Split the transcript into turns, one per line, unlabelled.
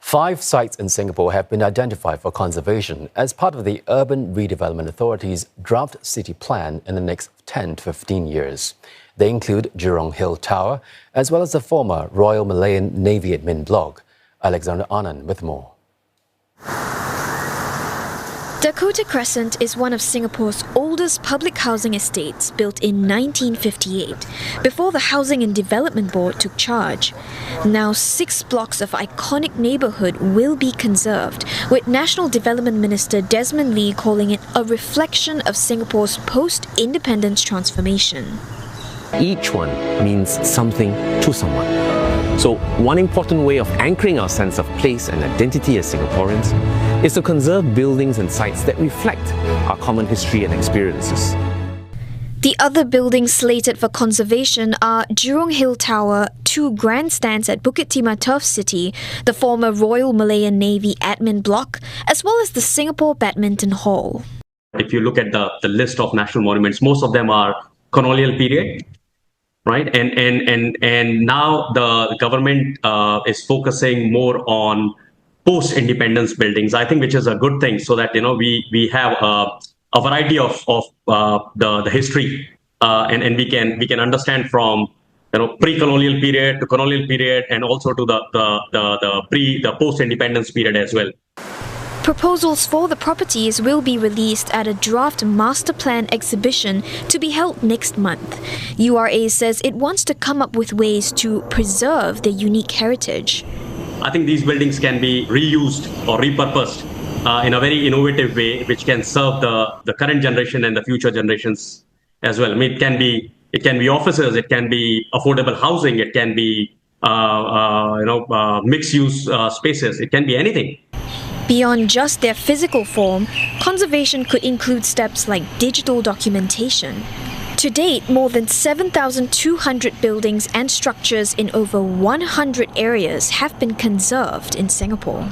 5 sites in Singapore have been identified for conservation as part of the Urban Redevelopment Authority's draft city plan in the next 10 to 15 years. They include Jurong Hill Tower, as well as the former Royal Malayan Navy admin block. Alexandra Anand with more.
Dakota Crescent is one of Singapore's oldest public housing estates, built in 1958, before the Housing and Development Board took charge. Now 6 blocks of iconic neighbourhood will be conserved, with National Development Minister Desmond Lee calling it a reflection of Singapore's post-independence transformation.
Each one means something to someone. So one important way of anchoring our sense of place and identity as Singaporeans is to conserve buildings and sites that reflect our common history and experiences.
The other buildings slated for conservation are Jurong Hill Tower, 2 grandstands at Bukit Timah Turf City, the former Royal Malayan Navy admin block, as well as the Singapore Badminton Hall.
If you look at the list of national monuments, most of them are colonial period. Right, and now the government is focusing more on post-independence buildings. I think which is a good thing, so that we have a variety of the history, and we can understand from pre-colonial period to colonial period, and also to the post-independence period as well.
Proposals for the properties will be released at a draft master plan exhibition to be held next month. URA says it wants to come up with ways to preserve their unique heritage.
I think these buildings can be reused or repurposed in a very innovative way, which can serve the current generation and the future generations as well. I mean, it can be offices, it can be affordable housing, it can be mixed-use spaces, it can be anything.
Beyond just their physical form, conservation could include steps like digital documentation. To date, more than 7,200 buildings and structures in over 100 areas have been conserved in Singapore.